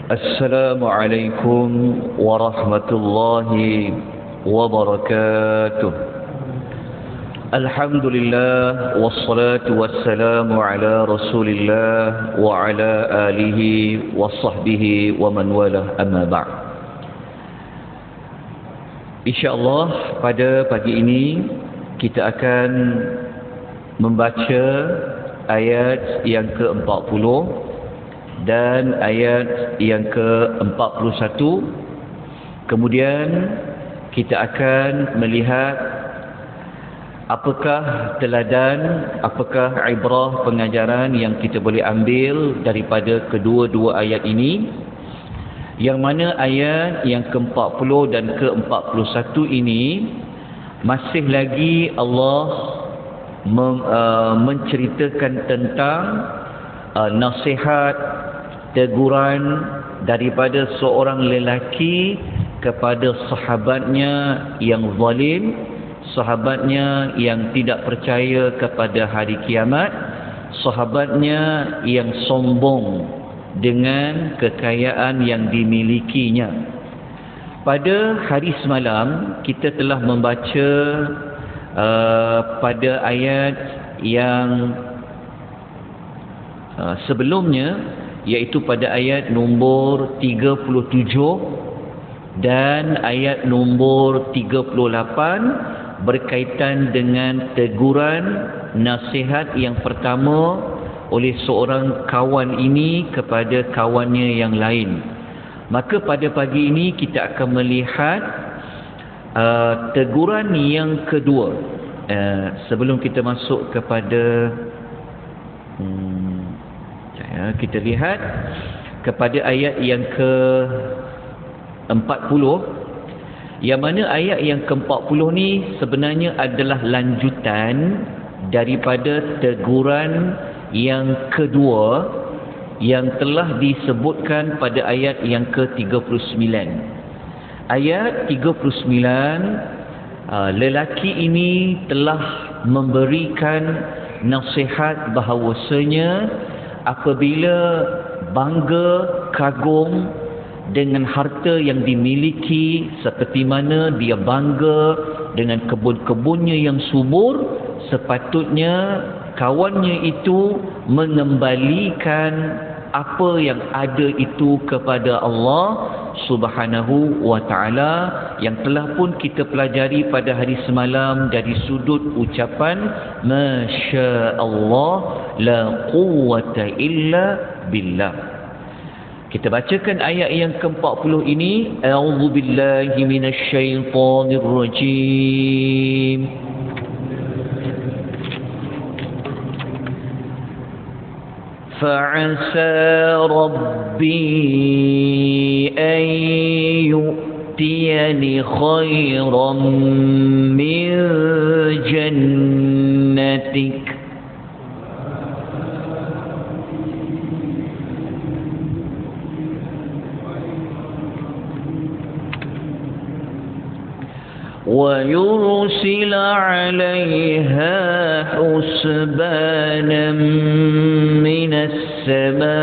Assalamualaikum warahmatullahi wabarakatuh. Alhamdulillah wassalatu wassalamu ala Rasulillah wa ala alihi wa sahbihi wa man walah, amma ba'd. InsyaAllah pada pagi ini kita akan membaca ayat yang ke-40 dan ayat yang ke-41. Kemudian kita akan melihat apakah teladan, apakah ibrah pengajaran yang kita boleh ambil daripada kedua-dua ayat ini, yang mana ayat yang ke-40 dan ke-41 ini masih lagi Allah menceritakan tentang nasihat, teguran daripada seorang lelaki kepada sahabatnya yang zalim, sahabatnya yang tidak percaya kepada hari kiamat, sahabatnya yang sombong dengan kekayaan yang dimilikinya. Pada hari semalam kita telah membaca pada ayat yang sebelumnya, iaitu pada ayat nombor 37 dan ayat nombor 38 berkaitan dengan teguran nasihat yang pertama oleh seorang kawan ini kepada kawannya yang lain. Maka pada pagi ini kita akan melihat teguran yang kedua. Sebelum kita masuk kepada kita lihat kepada ayat yang ke-40, yang mana ayat yang ke-40 ni sebenarnya adalah lanjutan daripada teguran yang kedua yang telah disebutkan pada ayat yang ke-39. Ayat 39, lelaki ini telah memberikan nasihat bahawasanya apabila bangga, kagum dengan harta yang dimiliki, seperti mana dia bangga dengan kebun-kebunnya yang subur, sepatutnya kawannya itu mengembalikan apa yang ada itu kepada Allah Subhanahu wa ta'ala, yang telah pun kita pelajari pada hari semalam dari sudut ucapan Masya Allah la quwwata illa billah. Kita bacakan ayat yang ke-40 ini. A'udzu billahi minasyaitonir rajim. فَعَسَى رَبِّي أَن يُؤْتِيَنِ خَيْرًا مِنْ جَنَّتِكَ وَيُرْسِلَ عَلَيْهَا حُسْبَانًا مِنَ السَّمَاءِ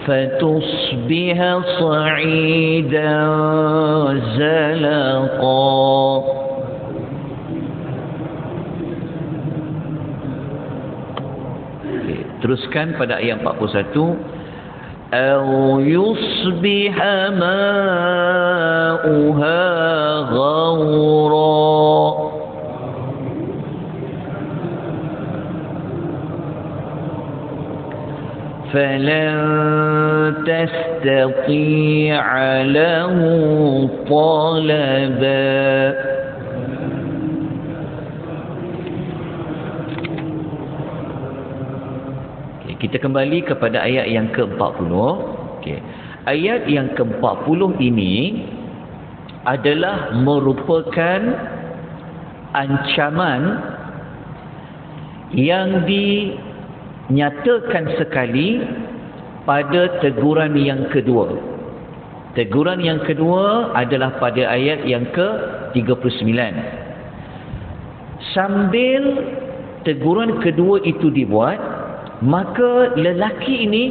فَتُصْبِحَ صَعِيدًا زَلَقًا. Teruskan pada ayat 41. أَوْ يُصْبِحَ مَاؤُهَا غَوْرًا فَلَنْ تَسْتَطِيعَ لَهُ طَلَبًا. Kita kembali kepada ayat yang ke-40. Okay. Ayat yang ke-40 ini adalah merupakan ancaman yang dinyatakan sekali pada teguran yang kedua. Teguran yang kedua adalah pada ayat yang ke-39. Sambil teguran kedua itu dibuat, maka lelaki ini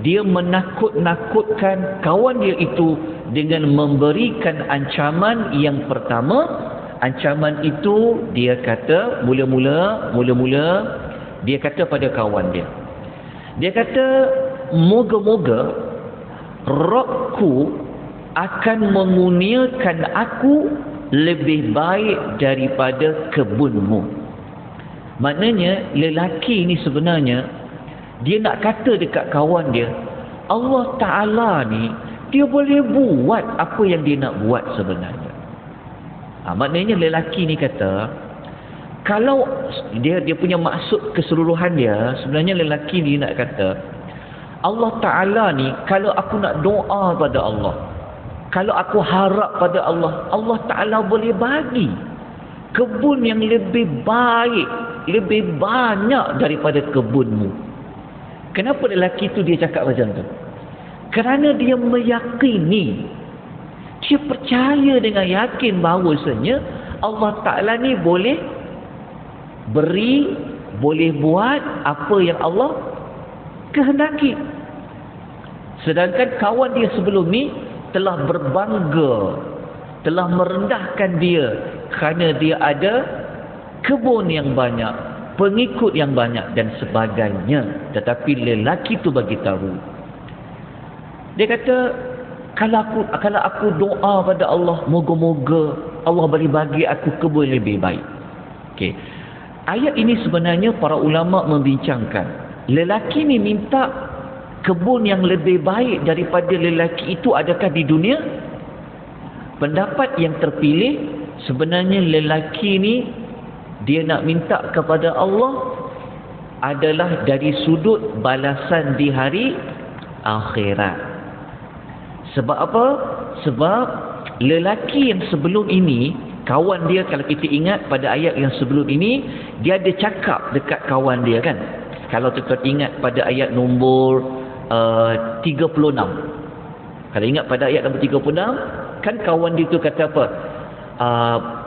dia menakut-nakutkan kawan dia itu dengan memberikan ancaman yang pertama. Ancaman itu dia kata mula-mula dia kata pada kawan dia. Dia kata, moga-moga Rabbku akan menguniakan aku lebih baik daripada kebunmu. Maknanya lelaki ini sebenarnya dia nak kata dekat kawan dia, Allah Ta'ala ni dia boleh buat apa yang dia nak buat sebenarnya. Maknanya lelaki ni kata, kalau dia punya maksud keseluruhan dia, sebenarnya lelaki ni nak kata, Allah Ta'ala ni kalau aku nak doa pada Allah, kalau aku harap pada Allah, Allah Ta'ala boleh bagi kebun yang lebih baik, lebih banyak daripada kebunmu. Kenapa lelaki tu dia cakap macam tu? Kerana dia meyakini, dia percaya dengan yakin bahawasanya Allah Ta'ala ni boleh beri, boleh buat apa yang Allah kehendaki. Sedangkan kawan dia sebelum ni telah berbangga, telah merendahkan dia kerana dia ada kebun yang banyak, pengikut yang banyak dan sebagainya. Tetapi lelaki tu bagi tahu, dia kata, kalau aku doa pada Allah, moga-moga Allah boleh bagi aku kebun yang lebih baik. Okey. Ayat ini sebenarnya para ulama membincangkan, lelaki ni minta kebun yang lebih baik daripada lelaki itu adakah di dunia? Pendapat yang terpilih, sebenarnya lelaki ni dia nak minta kepada Allah adalah dari sudut balasan di hari akhirat. Sebab apa? Sebab lelaki yang sebelum ini, kawan dia, kalau kita ingat pada ayat yang sebelum ini, dia ada cakap dekat kawan dia kan. Kalau kita ingat pada ayat nombor 36. Kalau ingat pada ayat nombor 36, kan kawan dia tu kata apa?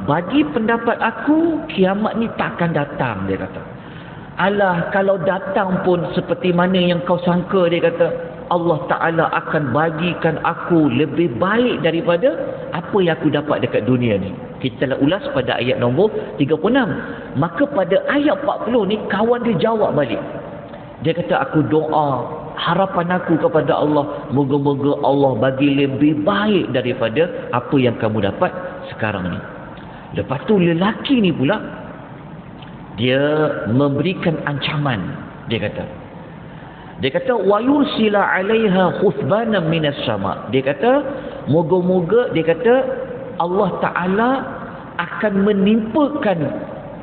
Bagi pendapat aku, kiamat ni takkan datang, dia kata. Alah, kalau datang pun seperti mana yang kau sangka, dia kata, Allah Ta'ala akan bagikan aku lebih baik daripada apa yang aku dapat dekat dunia ni. Kita telah ulas pada ayat nombor 36. Maka pada ayat 40 ni, kawan dia jawab balik. Dia kata, aku doa, harapan aku kepada Allah, moga-moga Allah bagi lebih baik daripada apa yang kamu dapat sekarang ni. Lepas tu lelaki ni pula, dia memberikan ancaman. Dia kata wa yursila 'alaiha khusbanan minas sama. Dia kata moga-moga, dia kata Allah Ta'ala akan menimpakan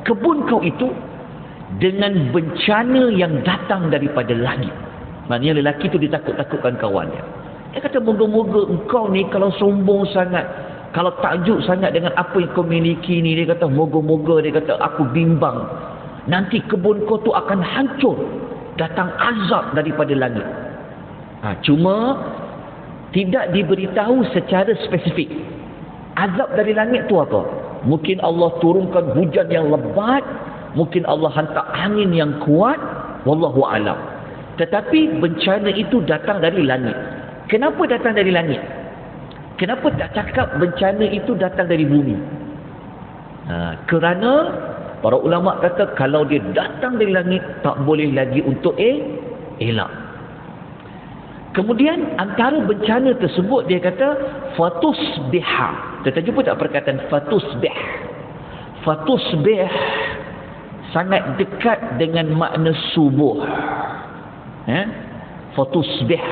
kebun kau itu dengan bencana yang datang daripada langit. Maknanya lelaki itu ditakut-takutkan kawan dia. Dia kata moga-moga engkau ni kalau sombong sangat, kalau takjub sangat dengan apa yang kau miliki ni, dia kata moga-moga, dia kata aku bimbang nanti kebun kau tu akan hancur, datang azab daripada langit. Cuma tidak diberitahu secara spesifik. Azab dari langit tu apa? Mungkin Allah turunkan hujan yang lebat, mungkin Allah hantar angin yang kuat, wallahu alam. Tetapi bencana itu datang dari langit. Kenapa datang dari langit? Kenapa tak cakap bencana itu datang dari bumi? Kerana para ulama kata kalau dia datang dari langit, tak boleh lagi untuk elak. Kemudian antara bencana tersebut, dia kata fatusbiha. Kita jumpa tak perkataan fatusbih? Fatusbih sangat dekat dengan makna subuh. Fatusbih.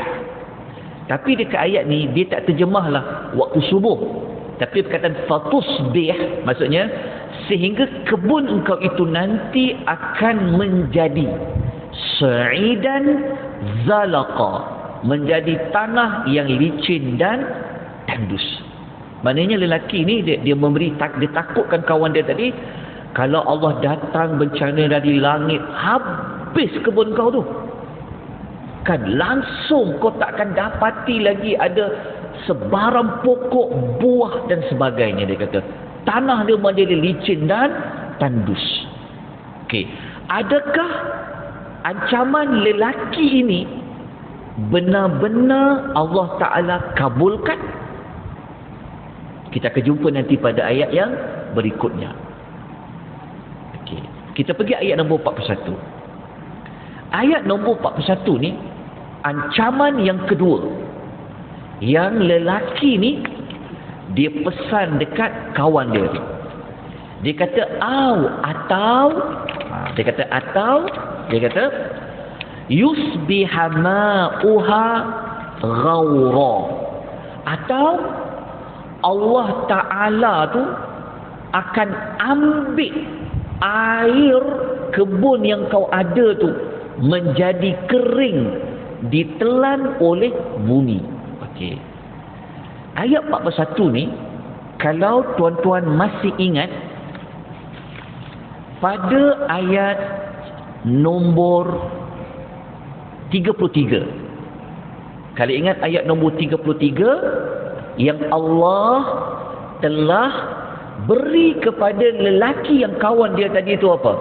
Tapi dekat ayat ni dia tak terjemahlah waktu subuh. Tapi perkataan fatusbih maksudnya sehingga kebun engkau itu nanti akan menjadi sa'idan zalaqa, menjadi tanah yang licin dan tandus. Maknanya lelaki ni dia memberi dia takutkan kawan dia tadi, kalau Allah datang bencana dari langit, habis kebun kau tu. Kan langsung kau takkan dapati lagi ada sebarang pokok, buah dan sebagainya. Dia kata tanah dia menjadi licin dan tandus. Okey, adakah ancaman lelaki ini benar-benar Allah Ta'ala kabulkan? Kita akan jumpa nanti pada ayat yang berikutnya. Okey, kita pergi ayat nombor 41. Ayat nombor 41 ni, ancaman yang kedua. Yang lelaki ni, dia pesan dekat kawan dia. Dia kata, dia kata, yusbiha ma'uha ghawra. Atau Allah Ta'ala tu akan ambil air kebun yang kau ada tu menjadi kering, ditelan oleh bumi. Okey. Ayat 41 ni, kalau tuan-tuan masih ingat, pada ayat nombor 33. Kalau ingat ayat nombor 33, yang Allah telah beri kepada lelaki yang kawan dia tadi itu apa?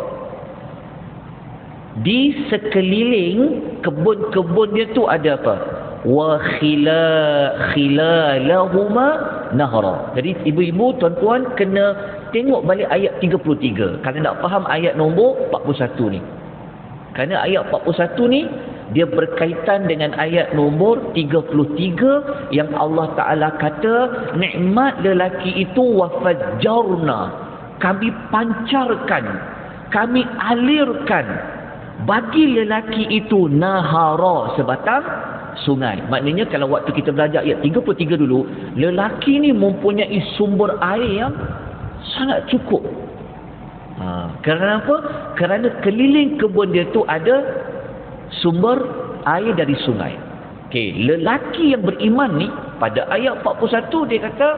Di sekeliling kebun-kebun dia tu ada apa? Wa khilalahuma nahra. Jadi ibu-ibu, tuan-tuan kena tengok balik ayat 33 kalau nak faham ayat nombor 41 ni. Kerana ayat 41 ni dia berkaitan dengan ayat nombor 33 yang Allah Ta'ala kata, nikmat lelaki itu wafajjarna, kami pancarkan, kami alirkan bagi lelaki itu nahara, sebatang sungai. Maknanya kalau waktu kita belajar ayat 33 dulu, lelaki ni mempunyai sumber air yang sangat cukup. Kerana apa? Kerana keliling kebun dia tu ada sumber air dari sungai. Okey, lelaki yang beriman ni pada ayat 41 dia kata,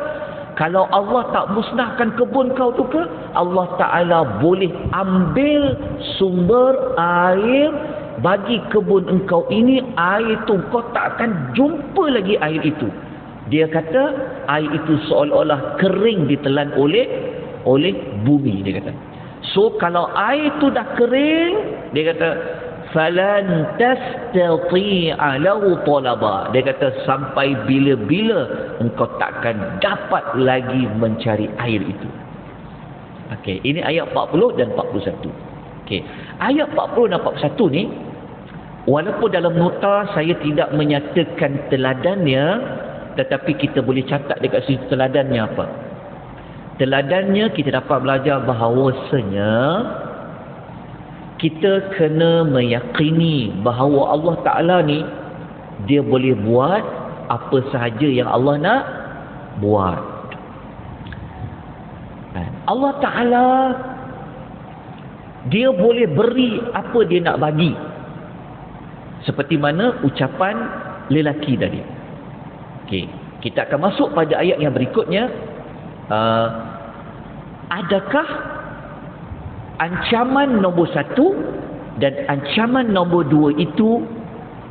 kalau Allah tak musnahkan kebun kau tu ke, Allah Ta'ala boleh ambil sumber air bagi kebun engkau ini. Air tu kau tak akan jumpa lagi air itu. Dia kata air itu seolah-olah kering ditelan oleh bumi, dia kata. So kalau air tu dah kering, dia kata falan tastati'a lahu talaba. Dia kata sampai bila-bila engkau takkan dapat lagi mencari air itu. Okey, ini ayat 40 dan 41. Okey, ayat 40 dan 41 ni, walaupun dalam nota saya tidak menyatakan teladannya, tetapi kita boleh catat dekat situ teladannya apa. Teladannya kita dapat belajar bahawasanya kita kena meyakini bahawa Allah Ta'ala ni dia boleh buat apa sahaja yang Allah nak buat. Allah Ta'ala dia boleh beri apa dia nak bagi, seperti mana ucapan lelaki tadi. Okey, kita akan masuk pada ayat yang berikutnya. Adakah ancaman nombor 1 dan ancaman nombor 2 itu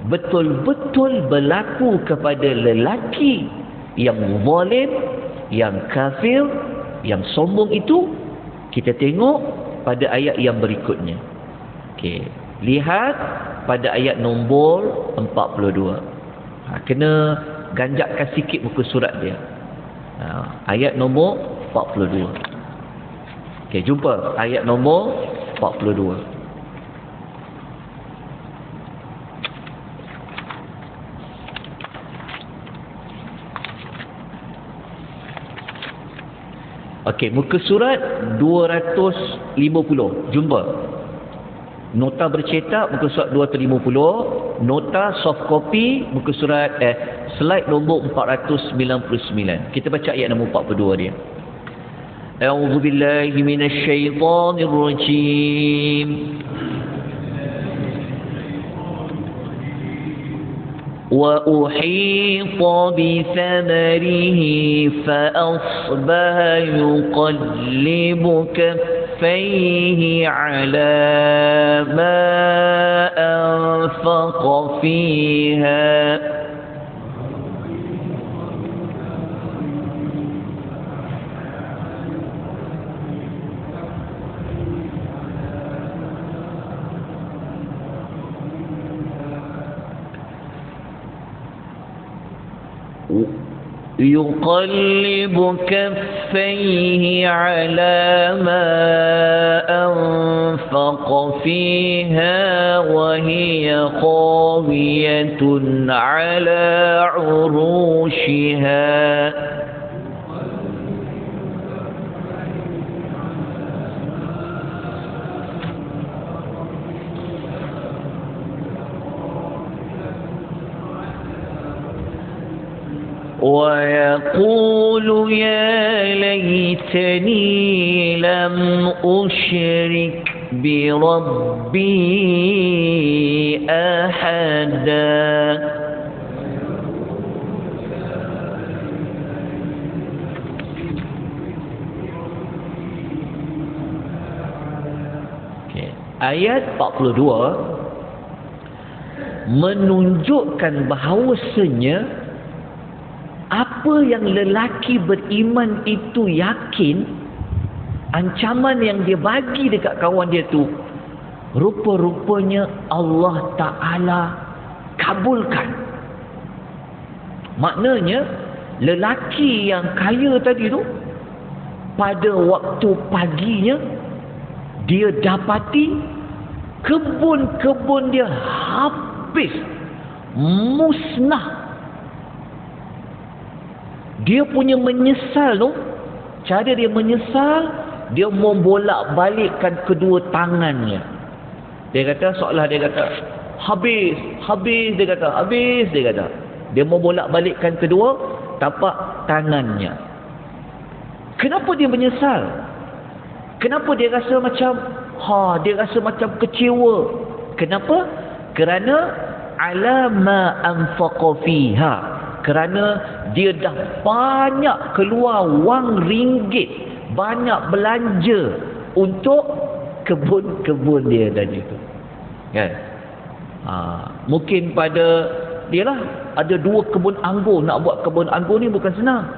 betul-betul berlaku kepada lelaki yang zalim, yang kafir, yang sombong itu? Kita tengok pada ayat yang berikutnya. Okey, lihat pada ayat nombor 42. Kena ganjakkan sikit muka surat dia. Ayat nombor 42. Okey, jumpa ayat nombor 42. Okey, muka surat 250. Jumpa. Nota bercetak muka surat 250, nota soft copy muka surat slide nombor 499. Kita baca ayat nombor 42 dia. A'udzu billahi minasy syaithanir rajim. وأحيط بثمره فأصبح يقلب كفيه على ما أنفق فيها يقلب كفيه على ما أنفق فيها وهي خاوية على عروشها ويقول يا ليتني لم أشرك بربي أحدا. Ayat 42 menunjukkan bahawasanya apa yang lelaki beriman itu yakin, ancaman yang dia bagi dekat kawan dia tu, rupa-rupanya Allah Ta'ala kabulkan. Maknanya lelaki yang kaya tadi tu, pada waktu paginya dia dapati kebun-kebun dia habis, musnah. Dia punya menyesal tu, cara dia menyesal, dia membolak-balikkan kedua tangannya. Dia kata, seolah dia kata, habis, dia kata, habis, dia kata. Dia membolak-balikkan kedua tapak tangannya. Kenapa dia menyesal? Kenapa dia rasa macam, dia rasa macam kecewa? Kenapa? Kerana ala ma anfaqa fiha. Kerana dia dah banyak keluar wang ringgit, banyak belanja untuk kebun-kebun dia tadi tu. Kan? Mungkin pada dia lah, ada 2 kebun anggur. Nak buat kebun anggur ni bukan senang.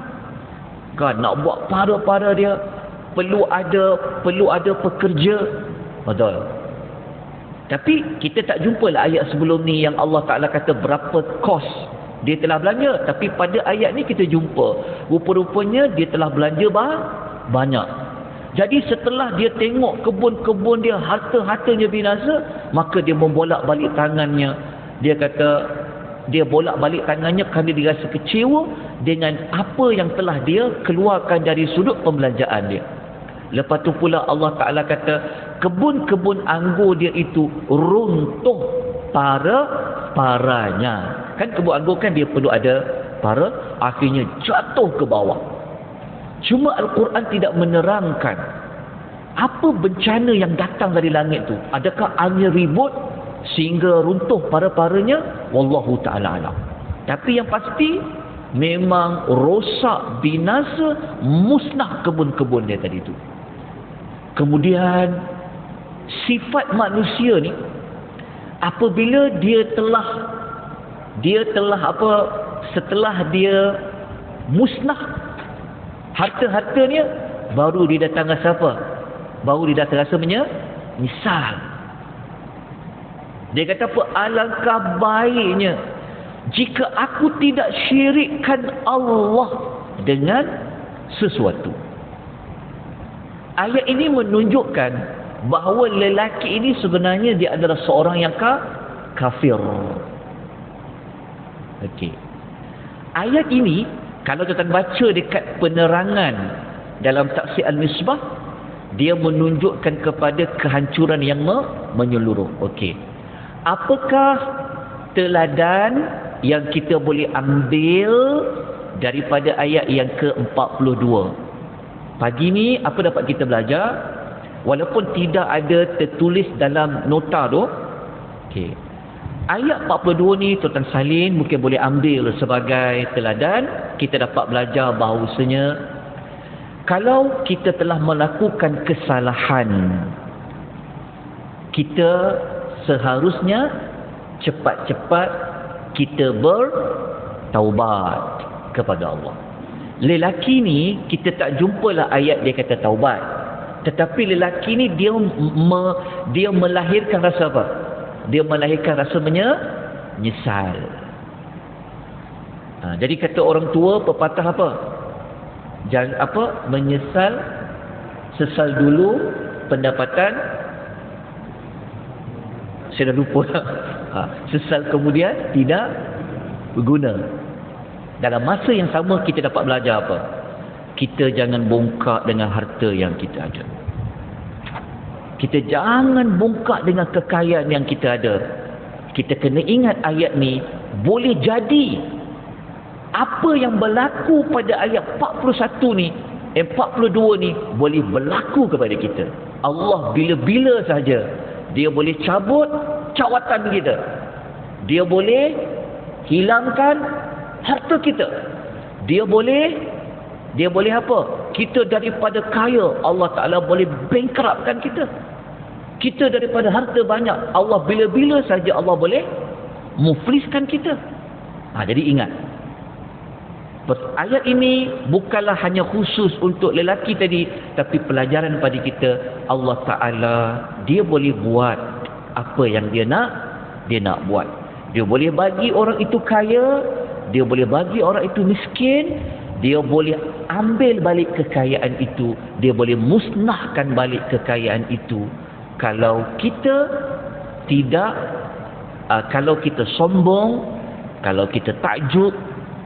Kan? Nak buat para-para dia perlu ada pekerja. Betul. Tapi kita tak jumpalah ayat sebelum ni yang Allah Ta'ala kata berapa kos dia telah belanja. Tapi pada ayat ni kita jumpa rupa-rupanya dia telah belanja banyak. Jadi setelah dia tengok kebun-kebun dia, harta-hartanya binasa, maka dia membolak-balik tangannya. Dia kata dia bolak-balik tangannya kerana dia rasa kecewa dengan apa yang telah dia keluarkan dari sudut pembelanjaan dia. Lepas tu pula Allah Ta'ala kata kebun-kebun anggur dia itu runtuh paranya. Kan kebun anggur kan dia perlu ada para, akhirnya jatuh ke bawah. Cuma Al-Quran tidak menerangkan apa bencana yang datang dari langit tu. Adakah angin ribut sehingga runtuh para-paranya? Wallahu ta'ala alam. Tapi yang pasti memang rosak, binasa, musnah kebun-kebun dia tadi tu. Kemudian sifat manusia ni, apabila dia telah setelah dia musnah harta-hartanya, baru dia datang rasa apa? Baru dia datang rasa menyesal. Dia kata apa? Alangkah baiknya jika aku tidak syirikkan Allah dengan sesuatu. Ayat ini menunjukkan bahawa lelaki ini sebenarnya dia adalah seorang yang kafir. Okey. Ayat ini kalau kita baca dekat penerangan dalam tafsir Al-Misbah, dia menunjukkan kepada kehancuran yang menyeluruh. Okey. Apakah teladan yang kita boleh ambil daripada ayat yang ke-42? Pagi ni apa dapat kita belajar? Walaupun tidak ada tertulis dalam nota tu. Okey. Ayat 42 ni Tuan Salin mungkin boleh ambil sebagai teladan. Kita dapat belajar bahawasanya kalau kita telah melakukan kesalahan, kita seharusnya cepat-cepat kita bertaubat kepada Allah. Lelaki ni kita tak jumpalah ayat dia kata taubat. Tetapi lelaki ni dia melahirkan rasa apa? Dia melahirkan rasa menyesal. Jadi kata orang tua pepatah apa? Jangan menyesal, sesal dulu pendapatan, saya dah lupa. Sesal kemudian tidak berguna. Dalam masa yang sama kita dapat belajar apa? Kita jangan bongkak dengan harta yang kita ada. Kita jangan bongkak dengan kekayaan yang kita ada. Kita kena ingat ayat ni, boleh jadi apa yang berlaku pada ayat 41 ni, 42 ni boleh berlaku kepada kita. Allah bila-bila saja dia boleh cabut cawatan kita. Dia boleh hilangkan harta kita. Dia boleh apa? Kita daripada kaya, Allah Ta'ala boleh bankruptkan kita. Kita daripada harta banyak, Allah bila-bila saja Allah boleh mufliskan kita. Jadi ingat, ayat ini bukanlah hanya khusus untuk lelaki tadi, tapi pelajaran pada kita. Allah Ta'ala dia boleh buat apa yang dia nak buat. Dia boleh bagi orang itu kaya, dia boleh bagi orang itu miskin, dia boleh ambil balik kekayaan itu, dia boleh musnahkan balik kekayaan itu. Kalau kita tidak, kalau kita sombong, kalau kita takjub,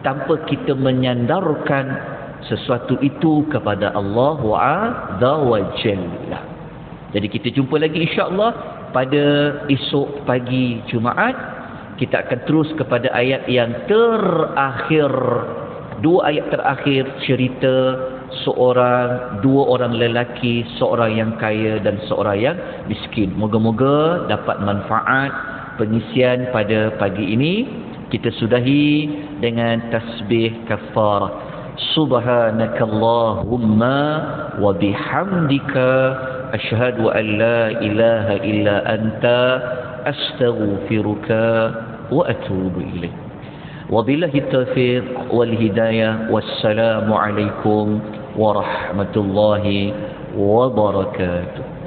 tanpa kita menyandarkan sesuatu itu kepada Allah Azza wa Jalla. Jadi kita jumpa lagi insya-Allah pada esok pagi Jumaat. Kita akan terus kepada ayat yang terakhir, 2 ayat terakhir, cerita dua orang lelaki, seorang yang kaya dan seorang yang miskin. Moga-moga dapat manfaat pengisian pada pagi ini. Kita sudahi dengan tasbih kafarah. Subhanakallahumma wa bihamdika asyhadu an la ilaha illa anta astaghfiruka wa atubu ilaik. Wabillahi taufiq wal hidayah. Wassalamu alaikum warahmatullahi wabarakatuh.